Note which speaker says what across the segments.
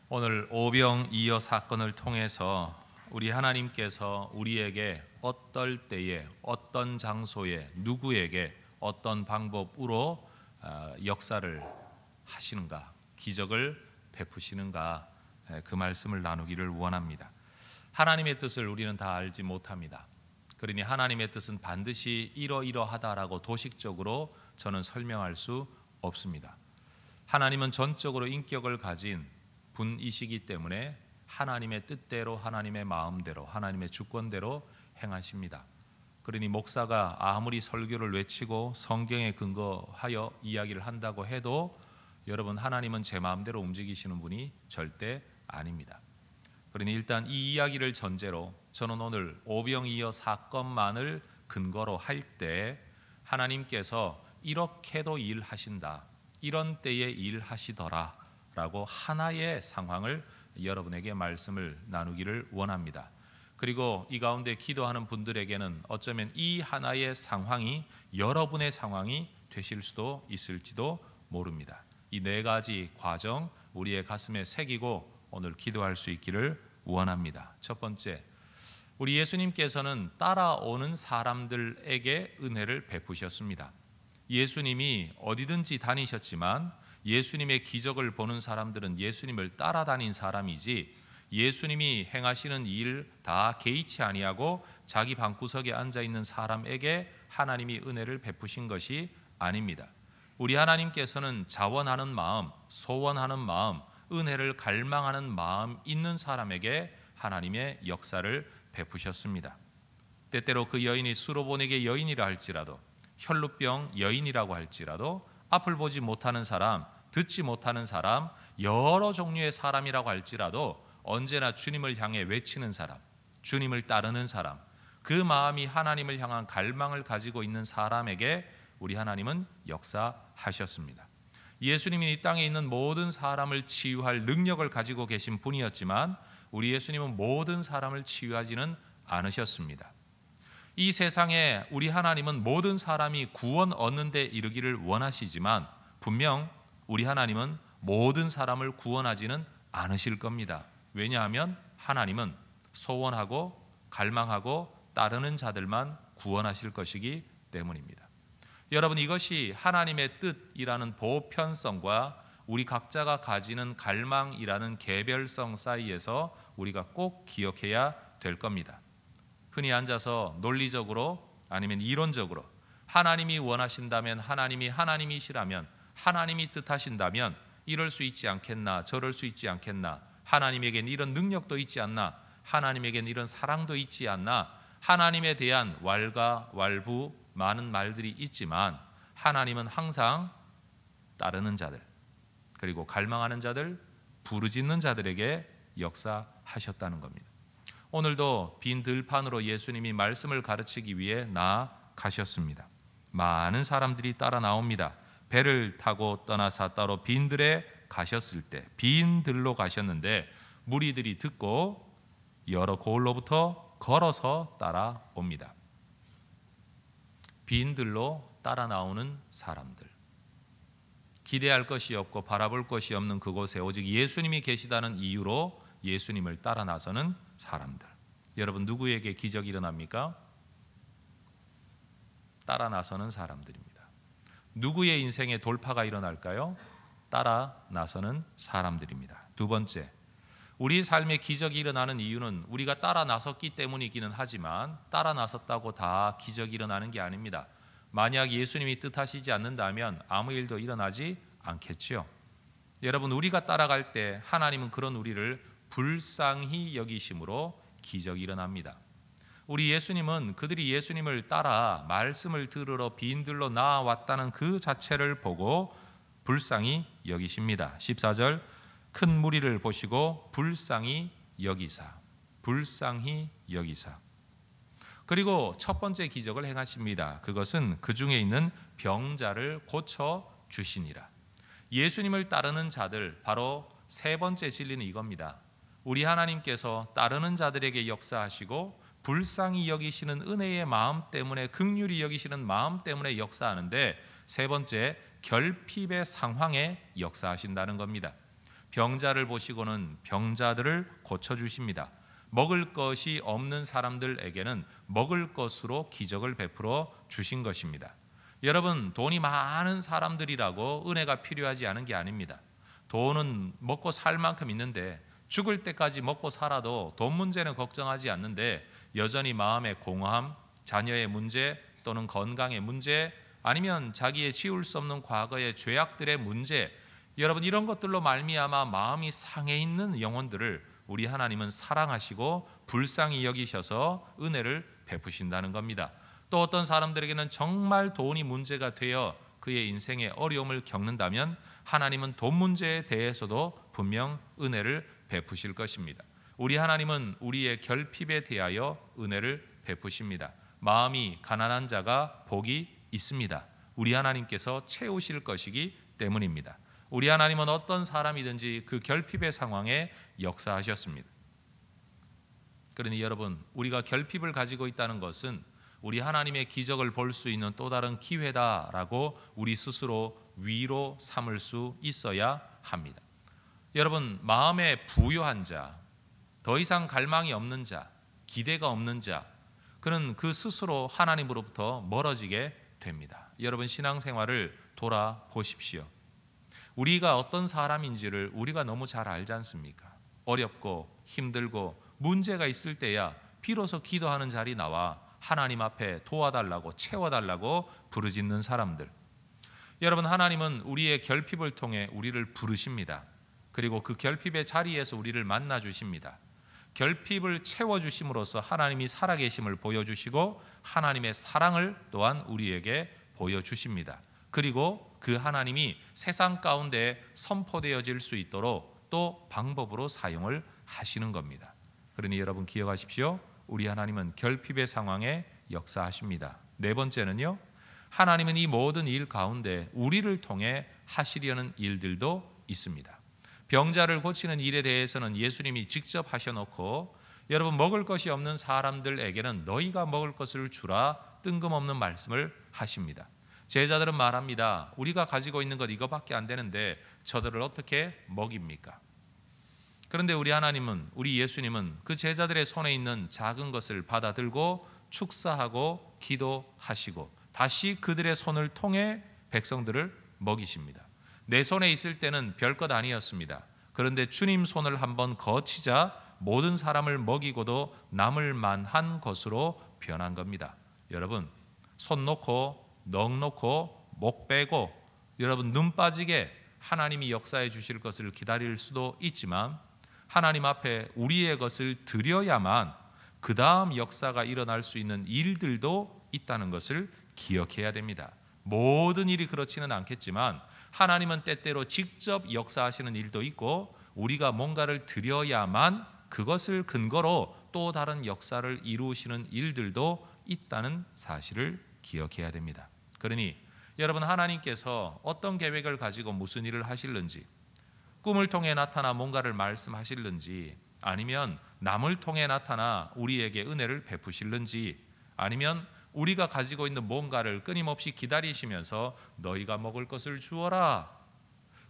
Speaker 1: 오늘 오병이어 사건을 통해서 우리 하나님께서 우리에게 어떨 때에 어떤 장소에 누구에게 어떤 방법으로 역사를 하시는가, 기적을 베푸시는가, 그 말씀을 나누기를 원합니다. 하나님의 뜻을 우리는 다 알지 못합니다. 그러니 하나님의 뜻은 반드시 이러이러하다라고 도식적으로 저는 설명할 수 없습니다. 하나님은 전적으로 인격을 가진 분이시기 때문에 하나님의 뜻대로, 하나님의 마음대로, 하나님의 주권대로 행하십니다. 그러니 목사가 아무리 설교를 외치고 성경에 근거하여 이야기를 한다고 해도 여러분, 하나님은 제 마음대로 움직이시는 분이 절대 아닙니다. 그러니 일단 이 이야기를 전제로 저는 오늘 오병이어 사건만을 근거로 할 때 하나님께서 이렇게도 일하신다, 이런 때에 일하시더라 라고 하나의 상황을 여러분에게 말씀을 나누기를 원합니다. 그리고 이 가운데 기도하는 분들에게는 어쩌면 이 하나의 상황이 여러분의 상황이 되실 수도 있을지도 모릅니다. 이 네 가지 과정 우리의 가슴에 새기고 오늘 기도할 수 있기를 원합니다. 첫 번째, 우리 예수님께서는 따라오는 사람들에게 은혜를 베푸셨습니다. 예수님이 어디든지 다니셨지만 예수님의 기적을 보는 사람들은 예수님을 따라다닌 사람이지 예수님이 행하시는 일 다 개의치 아니하고 자기 방구석에 앉아있는 사람에게 하나님이 은혜를 베푸신 것이 아닙니다. 우리 하나님께서는 자원하는 마음, 소원하는 마음, 은혜를 갈망하는 마음 있는 사람에게 하나님의 역사를 베푸셨습니다. 때때로 그 여인이 수로보내게 여인이라 할지라도, 혈루병 여인이라고 할지라도, 앞을 보지 못하는 사람, 듣지 못하는 사람, 여러 종류의 사람이라고 할지라도 언제나 주님을 향해 외치는 사람, 주님을 따르는 사람, 그 마음이 하나님을 향한 갈망을 가지고 있는 사람에게 우리 하나님은 역사하셨습니다. 예수님이 이 땅에 있는 모든 사람을 치유할 능력을 가지고 계신 분이었지만 우리 예수님은 모든 사람을 치유하지는 않으셨습니다. 이 세상에 우리 하나님은 모든 사람이 구원 얻는 데 이르기를 원하시지만 분명 우리 하나님은 모든 사람을 구원하지는 않으실 겁니다. 왜냐하면 하나님은 소원하고 갈망하고 따르는 자들만 구원하실 것이기 때문입니다. 여러분, 이것이 하나님의 뜻이라는 보편성과 우리 각자가 가지는 갈망이라는 개별성 사이에서 우리가 꼭 기억해야 될 겁니다. 흔히 앉아서 논리적으로 아니면 이론적으로 하나님이 원하신다면, 하나님이 하나님이시라면, 하나님이 뜻하신다면 이럴 수 있지 않겠나, 저럴 수 있지 않겠나, 하나님에겐 이런 능력도 있지 않나, 하나님에겐 이런 사랑도 있지 않나, 하나님에 대한 왈가왈부 많은 말들이 있지만 하나님은 항상 따르는 자들, 그리고 갈망하는 자들, 부르짖는 자들에게 역사하셨다는 겁니다. 오늘도 빈 들판으로 예수님이 말씀을 가르치기 위해 나아가셨습니다. 많은 사람들이 따라 나옵니다. 배를 타고 떠나사 따로 빈들에 가셨을 때, 빈들로 가셨는데 무리들이 듣고 여러 고을로부터 걸어서 따라옵니다. 빈들로 따라 나오는 사람들, 기대할 것이 없고 바라볼 것이 없는 그곳에 오직 예수님이 계시다는 이유로 예수님을 따라 나서는 사람들. 여러분, 누구에게 기적이 일어납니까? 따라 나서는 사람들입니다. 누구의 인생에 돌파가 일어날까요? 따라 나서는 사람들입니다. 두 번째, 우리 삶에 기적이 일어나는 이유는 우리가 따라 나섰기 때문이기는 하지만 따라 나섰다고 다 기적이 일어나는 게 아닙니다. 만약 예수님이 뜻하시지 않는다면 아무 일도 일어나지 않겠지요. 여러분, 우리가 따라갈 때 하나님은 그런 우리를 불쌍히 여기심으로 기적이 일어납니다. 우리 예수님은 그들이 예수님을 따라 말씀을 들으러 빈들로 나아왔다는 그 자체를 보고 불쌍히 여기십니다. 14절, 큰 무리를 보시고 불쌍히 여기사, 불쌍히 여기사. 그리고 첫 번째 기적을 행하십니다. 그것은 그 중에 있는 병자를 고쳐 주시니라. 예수님을 따르는 자들, 바로 세 번째 진리는 이겁니다. 우리 하나님께서 따르는 자들에게 역사하시고 불쌍히 여기시는 은혜의 마음 때문에, 긍휼히 여기시는 마음 때문에 역사하는데, 세 번째, 결핍의 상황에 역사하신다는 겁니다. 병자를 보시고는 병자들을 고쳐주십니다. 먹을 것이 없는 사람들에게는 먹을 것으로 기적을 베풀어 주신 것입니다. 여러분, 돈이 많은 사람들이라고 은혜가 필요하지 않은 게 아닙니다. 돈은 먹고 살 만큼 있는데 죽을 때까지 먹고 살아도 돈 문제는 걱정하지 않는데 여전히 마음의 공허함, 자녀의 문제 또는 건강의 문제, 아니면 자기의 지울 수 없는 과거의 죄악들의 문제, 여러분 이런 것들로 말미암아 마음이 상해 있는 영혼들을 우리 하나님은 사랑하시고 불쌍히 여기셔서 은혜를 베푸신다는 겁니다. 또 어떤 사람들에게는 정말 돈이 문제가 되어 그의 인생에 어려움을 겪는다면 하나님은 돈 문제에 대해서도 분명 은혜를 베푸실 것입니다. 우리 하나님은 우리의 결핍에 대하여 은혜를 베푸십니다. 마음이 가난한 자가 복이 있습니다. 우리 하나님께서 채우실 것이기 때문입니다. 우리 하나님은 어떤 사람이든지 그 결핍의 상황에 역사하셨습니다. 그러니 여러분, 우리가 결핍을 가지고 있다는 것은 우리 하나님의 기적을 볼 수 있는 또 다른 기회다라고 우리 스스로 위로 삼을 수 있어야 합니다. 여러분, 마음에 부요한 자, 더 이상 갈망이 없는 자, 기대가 없는 자, 그는 그 스스로 하나님으로부터 멀어지게 됩니다. 여러분, 신앙생활을 돌아보십시오. 우리가 어떤 사람인지를 우리가 너무 잘 알지 않습니까? 어렵고 힘들고 문제가 있을 때야 비로소 기도하는 자리 나와 하나님 앞에 도와달라고 채워달라고 부르짖는 사람들. 여러분, 하나님은 우리의 결핍을 통해 우리를 부르십니다. 그리고 그 결핍의 자리에서 우리를 만나 주십니다. 결핍을 채워주심으로써 하나님이 살아계심을 보여주시고 하나님의 사랑을 또한 우리에게 보여주십니다. 그리고 그 하나님이 세상 가운데 선포되어질 수 있도록 또 방법으로 사용을 하시는 겁니다. 그러니 여러분 기억하십시오. 우리 하나님은 결핍의 상황에 역사하십니다. 네 번째는요, 하나님은 이 모든 일 가운데 우리를 통해 하시려는 일들도 있습니다. 병자를 고치는 일에 대해서는 예수님이 직접 하셔놓고 여러분, 먹을 것이 없는 사람들에게는 너희가 먹을 것을 주라 뜬금없는 말씀을 하십니다. 제자들은 말합니다. 우리가 가지고 있는 것 이거밖에 안 되는데 저들을 어떻게 먹입니까? 그런데 우리 하나님은, 우리 예수님은 그 제자들의 손에 있는 작은 것을 받아들고 축사하고 기도하시고 다시 그들의 손을 통해 백성들을 먹이십니다. 내 손에 있을 때는 별것 아니었습니다. 그런데 주님 손을 한번 거치자 모든 사람을 먹이고도 남을 만한 것으로 변한 겁니다. 여러분, 손 놓고 넋 놓고 목 빼고 여러분 눈 빠지게 하나님이 역사해 주실 것을 기다릴 수도 있지만 하나님 앞에 우리의 것을 드려야만 그 다음 역사가 일어날 수 있는 일들도 있다는 것을 기억해야 됩니다. 모든 일이 그렇지는 않겠지만 하나님은 때때로 직접 역사하시는 일도 있고 우리가 뭔가를 드려야만 그것을 근거로 또 다른 역사를 이루시는 일들도 있다는 사실을 기억해야 됩니다. 그러니 여러분, 하나님께서 어떤 계획을 가지고 무슨 일을 하실는지, 꿈을 통해 나타나 뭔가를 말씀하실는지, 아니면 남을 통해 나타나 우리에게 은혜를 베푸실는지, 아니면 우리가 가지고 있는 뭔가를 끊임없이 기다리시면서 너희가 먹을 것을 주어라.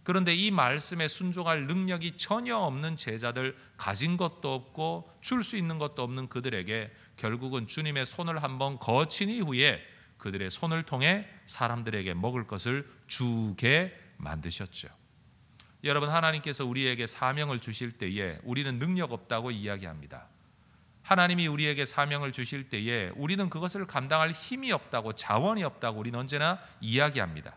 Speaker 1: 그런데 이 말씀에 순종할 능력이 전혀 없는 제자들, 가진 것도 없고 줄 수 있는 것도 없는 그들에게 결국은 주님의 손을 한번 거친 이후에 그들의 손을 통해 사람들에게 먹을 것을 주게 만드셨죠. 여러분, 하나님께서 우리에게 사명을 주실 때에 우리는 능력 없다고 이야기합니다. 하나님이 우리에게 사명을 주실 때에 우리는 그것을 감당할 힘이 없다고, 자원이 없다고 우리는 언제나 이야기합니다.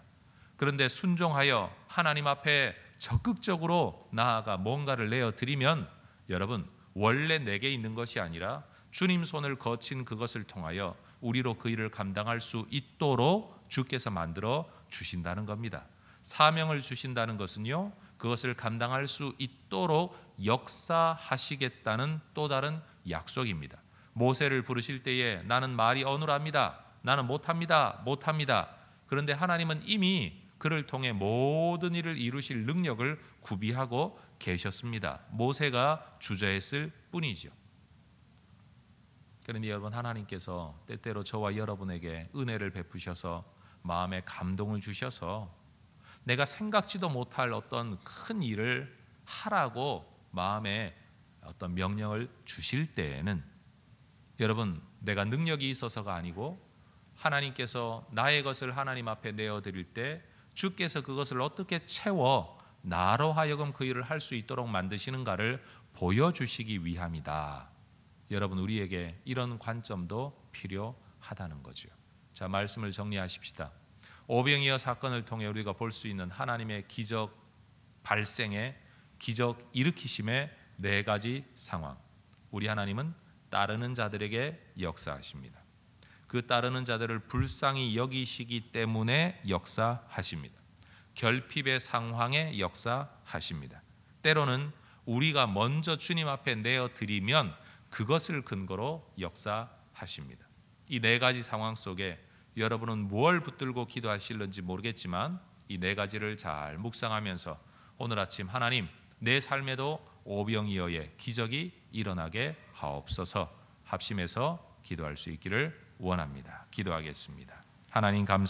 Speaker 1: 그런데 순종하여 하나님 앞에 적극적으로 나아가 뭔가를 내어드리면 여러분, 원래 내게 있는 것이 아니라 주님 손을 거친 그것을 통하여 우리로 그 일을 감당할 수 있도록 주께서 만들어 주신다는 겁니다. 사명을 주신다는 것은요, 그것을 감당할 수 있도록 역사하시겠다는 또 다른 약속입니다. 모세를 부르실 때에 나는 말이 어눌합니다. 나는 못합니다. 그런데 하나님은 이미 그를 통해 모든 일을 이루실 능력을 구비하고 계셨습니다. 모세가 주저했을 뿐이죠. 그러니 여러분, 하나님께서 때때로 저와 여러분에게 은혜를 베푸셔서 마음에 감동을 주셔서 내가 생각지도 못할 어떤 큰 일을 하라고 마음에 어떤 명령을 주실 때에는 여러분, 내가 능력이 있어서가 아니고 하나님께서 나의 것을 하나님 앞에 내어드릴 때 주께서 그것을 어떻게 채워 나로 하여금 그 일을 할 수 있도록 만드시는가를 보여주시기 위함이다. 여러분, 우리에게 이런 관점도 필요하다는 거죠. 자, 말씀을 정리하십시다. 오병이어 사건을 통해 우리가 볼 수 있는 하나님의 기적 발생의, 기적 일으키심의 네 가지 상황. 우리 하나님은 따르는 자들에게 역사하십니다. 그 따르는 자들을 불쌍히 여기시기 때문에 역사하십니다. 결핍의 상황에 역사하십니다. 때로는 우리가 먼저 주님 앞에 내어드리면 그것을 근거로 역사하십니다. 이 네 가지 상황 속에 여러분은 무엇을 붙들고 기도하실는지 모르겠지만 이 네 가지를 잘 묵상하면서 오늘 아침 하나님, 내 삶에도 오병이어의 기적이 일어나게 하옵소서 합심해서 기도할 수 있기를 원합니다. 기도하겠습니다. 하나님 감사